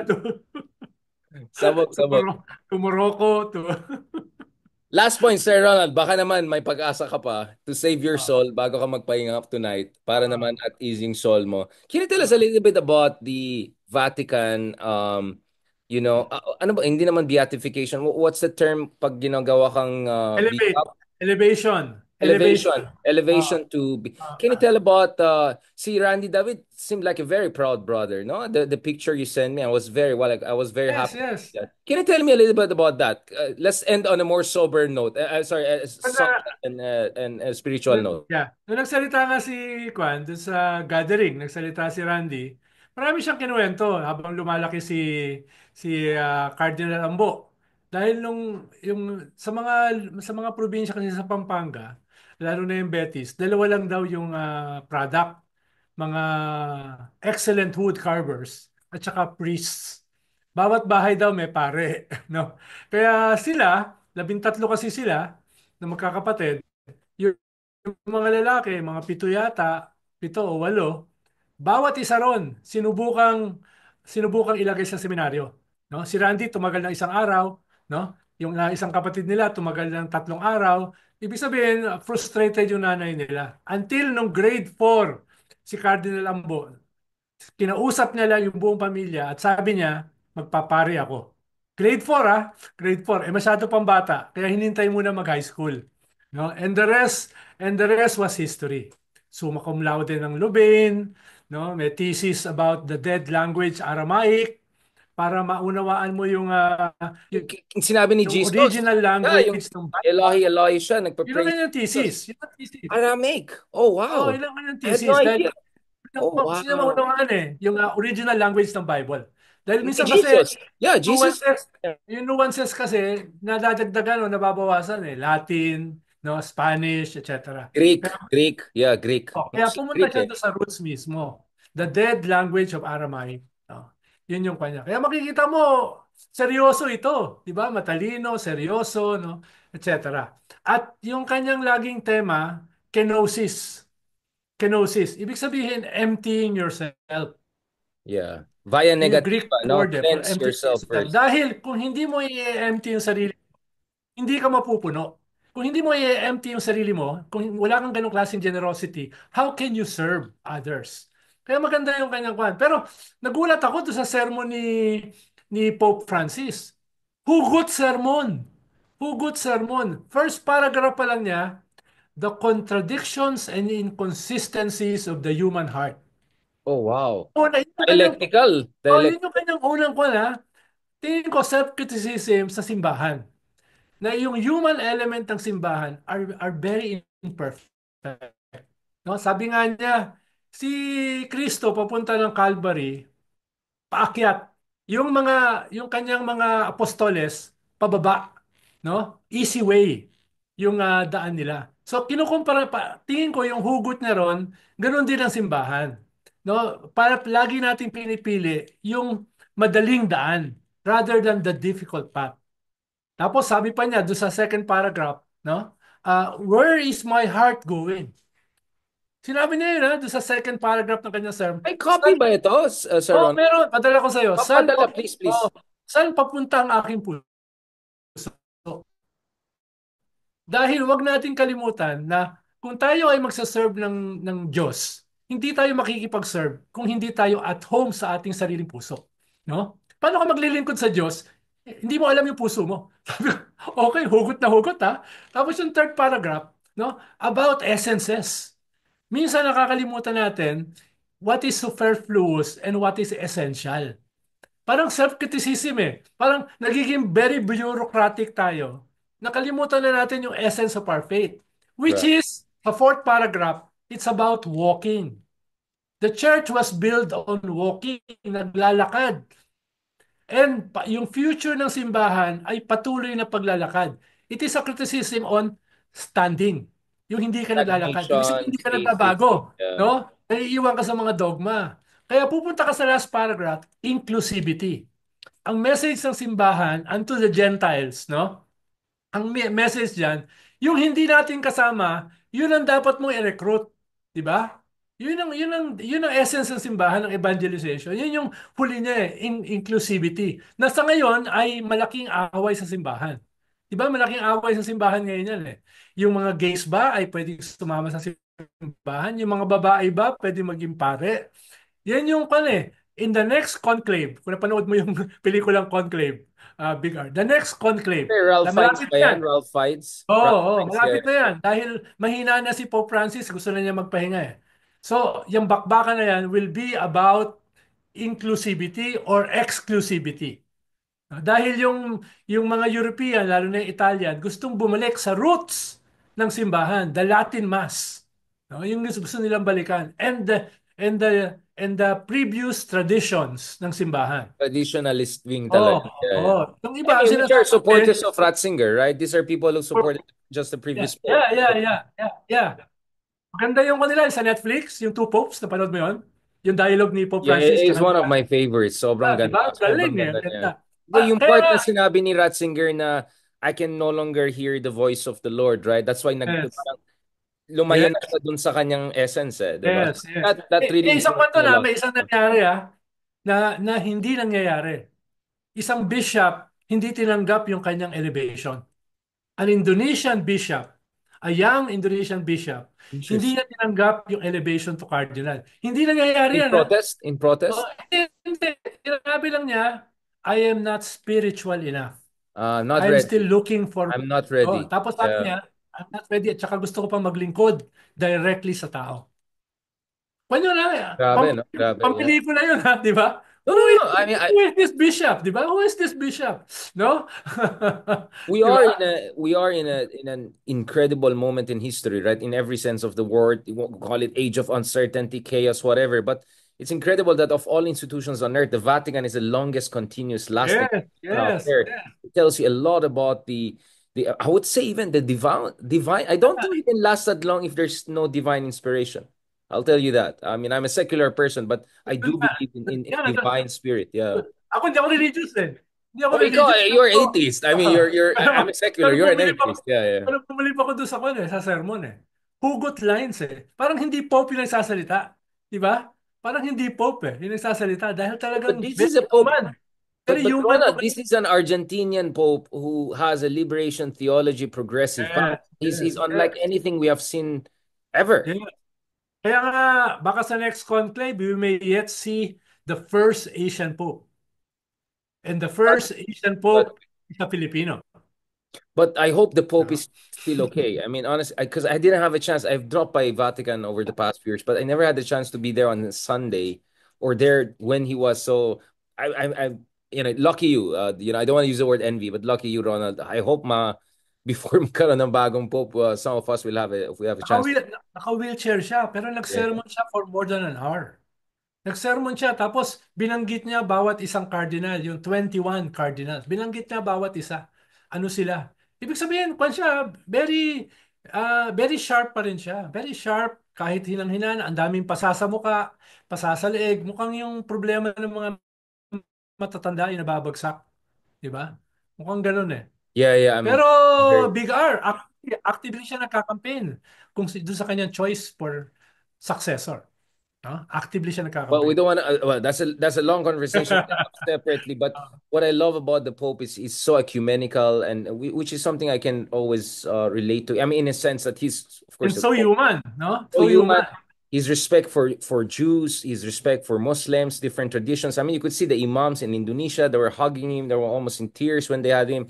Sabog, sabog. to Morocco to... Last point, Sir Ronald, baka naman may pag-asa ka pa to save your Ah, soul bago ka magpahinga tonight para ah, naman at ease yung soul mo. Can you tell us a ah. little bit about the Vatican, ano ba, hindi naman beatification. What's the term pag ginagawa kang Elevate. bishop? Elevation. Ah, Elevation to be. Can you ah. tell about see Randy David seemed like a very proud brother, no? The picture you sent me, I was very well, like, I was very Yes, happy. yes. Yeah. Can you tell me a little bit about that? Let's end on a more sober note. Sorry, soft Pag, and spiritual note. Nung nagsalita nga si Kwan dun sa gathering, nagsalita si Randy, marami siyang kinuwento habang lumalaki si Cardinal Ambo. Dahil sa mga probinsya kasi sa Pampanga, lalo na yung Betis, dalawa lang daw yung product, mga excellent wood carvers at saka priests. Bawat bahay daw may pare, no? Kaya sila, 13 kasi sila na magkakapatid, yung mga lalaki, mga 7 yata, 7 o 8, bawat isa ron, sinubukang ilagay sa seminaryo. No? Si Randy tumagal ng isang araw, no? Yung isang kapatid nila tumagal ng 3 araw. Ibig sabihin, frustrated yung nanay nila. Until nung grade 4, si Cardinal Ambo, kinausap niya lang yung buong pamilya at sabi niya, magpapari ako. Grade 4 ah, grade 4. Eh masyado pang bata, kaya hinintay muna mag-high school. No? And the rest was history. Summa cum laude ng Lubin, no? May thesis about the dead language Aramaic para maunawaan mo Yung sinabi ni yung Jesus, original yeah, yung language ng Bible. Elohi, Elohi siya, Yun ang nagpa-praise kanyang Jesus. thesis. Yun ang thesis. Aramaic. Oh, Oh, wow. yun ang kanyang I had no thesis. Dahil idea. Oh, gusto niya wow. maunawaan yung original language ng Bible. Dahil Ni minsan kasi, Jesus. Yeah, Jesus. yung nuances kasi, nadadagdagan o nababawasan Latin, no, Spanish, etc. Greek, Kaya, Greek. Yeah, Greek. kaya Mostly pumunta Greek siya eh. doon sa roots mismo. The dead language of Aramaic. No? Yun yung kanya. Kaya makikita mo, seryoso ito, 'di ba? Matalino, seryoso, no? Etc. At yung kanyang laging tema, kenosis. Kenosis. Ibig sabihin, emptying yourself. Yeah. Via Yung Greek negativa, no? word for Cleanse emptying yourself yourself. first. Dahil kung hindi mo i-empty yung sarili, hindi ka mapupuno. Kung hindi mo i-empty yung sarili mo, kung wala kang ganong klaseng generosity, how can you serve others? Kaya maganda yung kanyang kwan. Pero nagulat ako doon sa sermon ni Pope Francis. Hugot sermon. Hugot sermon. First paragraph pa lang niya, the contradictions and inconsistencies of the human heart. Oh, wow. Una, yun yung kanyang, Dialectical. yun yung Dialectical. kanyang unang kwan ha. Tingin ko self-criticism sa simbahan na yung human element ng simbahan are very imperfect. No? Sabi nga niya, si Kristo papunta ng Calvary, paakyat. Yung kanyang mga apostoles pababa, no? Easy way yung daan nila. So kinukumpara pa, tingin ko yung hugot niya ron, ganun din ang simbahan. No? Para lagi nating pinipili yung madaling daan rather than the difficult path. Tapos sabi pa niya doon sa second paragraph, no? Where is my heart going? Sinabi niya yun, doon sa second paragraph ng kanyang sermon. May copy ba ito, Sir Oh, Ron? meron. Padala ko sa iyo. Papadala, please, please. Saan papunta ang aking puso? Dahil wag nating kalimutan na kung tayo ay magsaserve ng Diyos, hindi tayo makikipag-serve kung hindi tayo at home sa ating sariling puso. No? Paano ka maglilingkod sa Diyos? Hindi mo alam yung puso mo. Sabi ko, okay, hugot na hugot ha. Tapos yung third paragraph, no? About essences. Minsan nakakalimutan natin what is superfluous and what is essential. Parang self-criticism eh. Parang nagiging very bureaucratic tayo. Nakalimutan na natin yung essence of our faith. Which Right. is, the fourth paragraph, it's about walking. The church was built on walking, naglalakad. And yung future ng simbahan ay patuloy na paglalakad. It is a criticism on standing. Yung hindi ka naglalakad. Ibig sabihin, Stagnation, hindi ka stasis. nagbabago. Yeah. No? Naiiwan ka sa mga dogma. Kaya pupunta ka sa last paragraph, inclusivity. Ang message ng simbahan unto the Gentiles, no? Ang message diyan, yung hindi natin kasama, yun ang dapat mong i-recruit, 'di ba? Yun ang essence ng simbahan ng evangelization. Yun yung huli niya inclusivity. Na sa ngayon ay malaking away sa simbahan. 'Di ba? Malaking away sa simbahan ngayon yan eh. Yung mga gays ba ay pwedeng sumama sa simbahan, yung mga babae ba pwedeng maging pare. Yan yung kan eh. In the next conclave, kung napanood mo yung pelikulang Conclave, Big R, the next conclave, Hey, Ralph Fiennes malapit ba na yan. yan? Ralph Fiennes? Oo, Ralph oo, Fiennes, yeah. malapit na yan. Dahil mahina na si Pope Francis, gusto na niya magpahinga eh. So, yung bakbakan na yan will be about inclusivity or exclusivity. Dahil yung mga European, lalo na yung Italian, gustong bumalik sa roots ng simbahan, the Latin Mass. No, yung gusto nilang balikan and the previous traditions ng simbahan. Traditionalist wing Oh, talaga. Yeah, yeah. oh. Yung I iba ang mean, which are sinasabi, supporters of Ratzinger, right? These are people who supported just the yeah, previous yeah, pope. yeah, yeah, yeah, yeah. Maganda yung kanila sa Netflix, yung Two Popes, napanood mo yun? Yung dialogue ni Pope Yeah, it Francis is tsaka one of my favorites. Sobrang di ganda. ba? Sobrang Galing eh, ganda niya. ganda. Yung Kaya part nga, na sinabi ni Ratzinger na I can no longer hear the voice of the Lord, right? That's why yes, parang lumayo na yes, siya dun sa kanyang essence, eh, 'di ba? yes, yes. That really Isang blew kwento me a na, lot. may isang nangyari na hindi nangyayari. Isang bishop, hindi tinanggap yung kanyang elevation. An Indonesian bishop, a young Indonesian bishop, hindi Interesting. niya tinanggap yung elevation to cardinal. Hindi nangyayari In yan, ha? protest? In So, protest? hindi. Sinabi lang niya, I am not spiritual enough. Not I am still ready. looking for... I'm not Oh, ready. tapos sabi Yeah. niya, I'm not ready at saka gusto ko pa maglingkod directly sa tao. Kanya na, Grabe, no? Grabe, yeah. pampelikula yun ha, di ba? No, no, no. I mean, Who is this bishop? Di ba? Who is this bishop? No? we Di are ba? in an incredible moment in history, right? In every sense of the word. You won't call it age of uncertainty, chaos, whatever. But it's incredible that of all institutions on earth, the Vatican is the longest continuous lasting Yes, institution out yes, there. yes. It tells you a lot about the I would say even the divine. I don't think it can last that long if there's no divine inspiration. I'll tell you that. I mean, I'm a secular person, but I Doon do nga. believe in Yan, divine spirit. Yeah. ako hindi ako religious eh. Hindi ako Oh, ikaw, religious. you're atheist. I mean, I'm a secular. Pero You're an bumili pa ako, atheist. Yeah, yeah. pero bumili pa ako doon sa kanya, sa sermon eh. Hugot lines eh. Parang hindi Pope yung nagsasalita. Di ba? Parang hindi Pope yung nagsasalita dahil But talagang this is very a pope. human. Very But human to Ronald, this is an Argentinian pope who has a liberation theology progressive. yes, He's yes, unlike yes. anything we have seen ever. Yes. Kaya nga, baka sa next conclave, we may yet see the first Asian Pope. And the But first Asian but Pope is a Filipino. But I hope the Pope No? is still okay. I mean, honestly, because I didn't have a chance. I've dropped by Vatican over the past few years, but I never had the chance to be there on Sunday or there when he was. So lucky you. I don't want to use the word envy, but lucky you, Ronald. I hope before magkaroon ng bagong Pope, some of us will have if we have a chance. Naka-wheelchair siya, pero Yeah. nag-sermon siya for more than an hour. Nag-sermon siya, tapos binanggit niya bawat isang cardinal, yung 21 cardinals. Binanggit niya bawat isa. Ano sila? Ibig sabihin, kwan siya, very sharp pa rin siya. Very sharp, kahit hinang-hinan, ang daming pasa sa muka, pasa sa leeg. Mukhang yung problema ng mga matatanda yung nababagsak. Di ba? Mukhang ganun eh. Yeah, yeah. Pero Very Big R, actively siya nagkakampaign kung doon sa kanyang choice for successor. No? Actively siya But we nagkakampaign. don't want to. Well, that's a long conversation to have separately. But what I love about the Pope is he's so ecumenical, and which is something I can always relate to. I mean, in a sense that he's, of course, And the so Pope, human, no? so So human. human. His respect for Jews, his respect for Muslims, different traditions. I mean, you could see the imams in Indonesia. They were hugging him. They were almost in tears when they had him.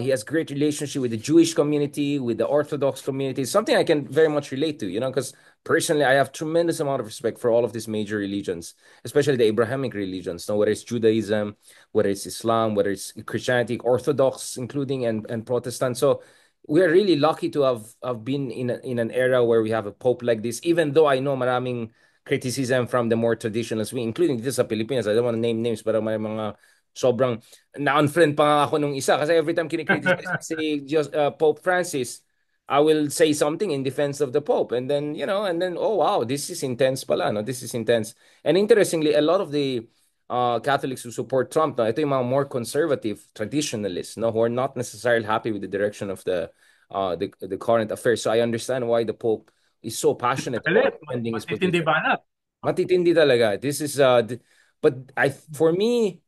He has great relationship with the Jewish community, with the Orthodox community. Something I can very much relate to, because personally I have tremendous amount of respect for all of these major religions, especially the Abrahamic religions. So whether it's Judaism, whether it's Islam, whether it's Christianity, Orthodox, including and Protestant. So we are really lucky to have been in an era where we have a pope like this, even though I know maraming criticism from the more traditionalists, including dito sa Pilipinas. I don't want to name names, pero may mga sobrang na-unfriend pa nga ako nung isa kasi every time kinikriticize si Pope Francis, I will say something in defense of the Pope. And then, oh wow, this is intense pala, no? This is intense. And interestingly, a lot of the Catholics who support Trump, no, ito yung mga more conservative traditionalists, no, who are not necessarily happy with the direction of the current affairs. So I understand why the Pope is so passionate Galit. about defending his Matitindi position. banat. Matitindi talaga. This is but for me,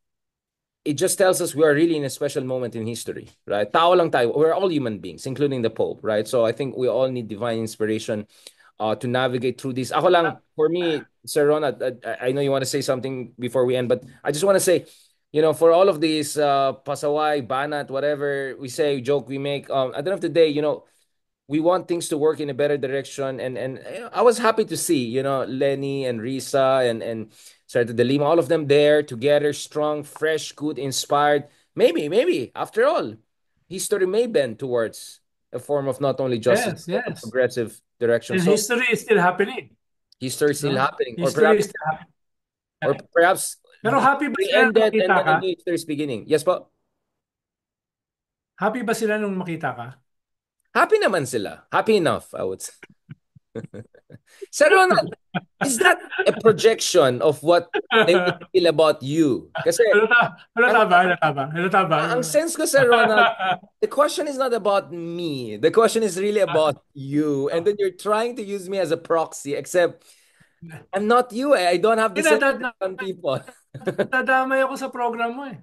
it just tells us we are really in a special moment in history, right? Tao lang tayo. We're all human beings, including the Pope, right? So I think we all need divine inspiration to navigate through this. Ako lang, for me, Sir Ronald, I know you want to say something before we end, but I just want to say, for all of these pasaway, banat, whatever we say, joke we make, at the end of the day, we want things to work in a better direction. And I was happy to see, Lenny and Risa and Sarita de Lima, all of them there together, strong, fresh, good, inspired. Maybe, after all, history may bend towards a form of not only justice, Yes, but a yes. progressive direction. And So history is still happening. history is still No? happening. Or History is perhaps, still happening. or perhaps Pero happy ba history sila nung ended makita and then ka? a new history is beginning. Yes po? Happy ba sila nung makita ka? Happy naman sila. Happy enough, I would say. Sir Ronald, is that a projection of what they would feel about you? Kasi ang, Halata ba? Halata ba? Halata ba? ang sense ko, Sir Ronald, the question is not about me. The question is really about you. And then you're trying to use me as a proxy, except I'm not you. I don't have the Eh, same on people. nadadamay ako sa program mo eh.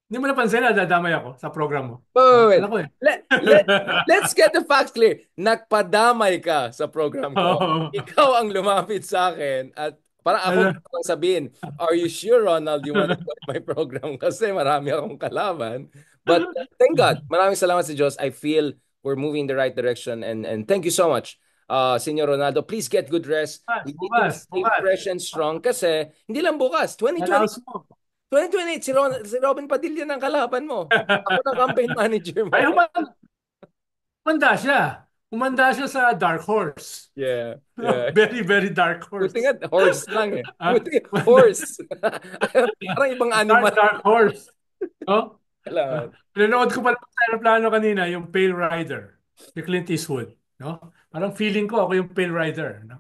Hindi mo napansin na nadadamay ako sa program mo. No? Wait. Alam ko eh. Let's get the facts clear. Nagpadamay ka sa program ko. Oo. Ikaw ang lumapit sa akin at parang ako ang sabihin, are you sure, Ronald, you want to join my program? Kasi marami akong kalaban. But thank God, maraming salamat sa Diyos. I feel we're moving in the right direction and thank you so much. Senyor Ronaldo, please get good rest. We need you to Bukas, stay bukas. fresh and strong kasi hindi lang bukas, 2020 Announce mo. 2028, si Robin Padilla ng kalaban mo. Ako na campaign manager Ay, mo. humanda siya. Humanda siya sa Dark Horse. Yeah, yeah. Very, very dark Buti horse. nga, horse lang eh. Ah, Buti nga, horse. Parang ibang animal. Dark horse. No? Kailangan. Pinanood ko pala sa aeroplano kanina yung Pale Rider. Si Clint Eastwood. No? Parang feeling ko ako yung Pale Rider. No?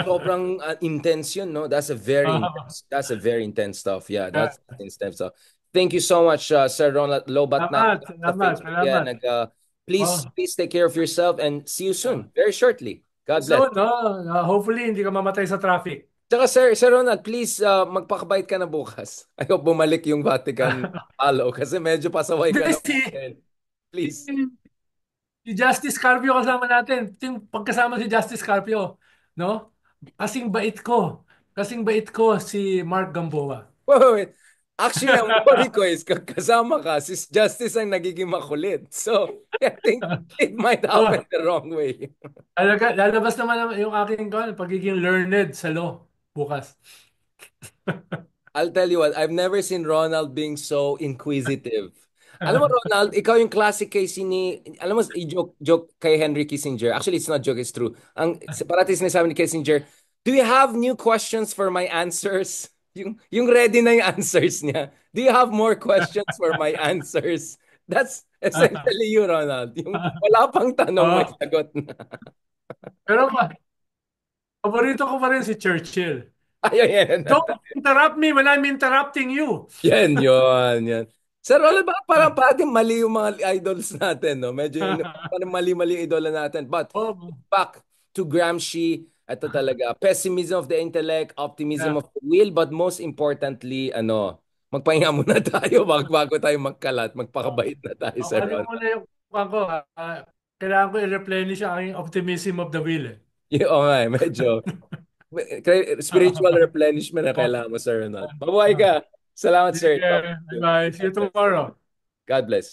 Sobrang intense yun, no? That's a very intense stuff. Yeah, that's intense stuff. Thank you so much, Sir Ronald. Lobat na Salamat, sa salamat, Facebook yan. salamat. Please, Oh, please take care of yourself and see you oh. soon, very shortly. God bless. So, no, hopefully hindi ka mamatay sa traffic. Tsaka Sir Ronald, please magpakabait ka na bukas. I hope bumalik yung Vatican Halo kasi medyo pasaway Hindi, ka na. si, Please. si Justice Carpio kasama natin. Yung pagkasama si Justice Carpio, no? Kasing bait ko. Kasing bait ko si Mark Gamboa. Wait, wait, wait. Actually, ang worry ko is kasama ka, si Justice ang nagiging makulit. So, I think it might happen Oh, the wrong way. lalabas naman yung aking pagiging learned sa law bukas. I'll tell you what, I've never seen Ronald being so inquisitive. Alam mo, Ronald, ikaw yung classic case ni, alam mo, joke kay Henry Kissinger. Actually, it's not joke, it's true. Parati sinasabi ni Kissinger, do you have new questions for my answers? Yung ready na yung answers niya. Do you have more questions for my answers? That's essentially you, Ronald. Yung wala pang tanong, may Oh, sagot na. pero paborito ko pa rin si Churchill. Ayun, yan. Don't interrupt me when I'm interrupting you. Yan. Sir Roland, baka parang pati mali yung mga idols natin, no? Medyo yung parang mali-mali yung idola natin. But Oh, back to Gramsci, ito talaga, pessimism of the intellect, optimism yeah. of the will, but most importantly, magpahinga muna tayo bago tayo magkalat. Oh, Magpakabait na tayo, Sir ano Ronald. muna yung ko, kailangan ko i-replenish ang aking optimism of the will. Eh. Oo nga, medyo. Spiritual replenishment na kailangan mo, Sir Ronald. Mabuhay ka. Salamat, sir. Sige, Talk to you. bye-bye. See you God bless. tomorrow. God bless.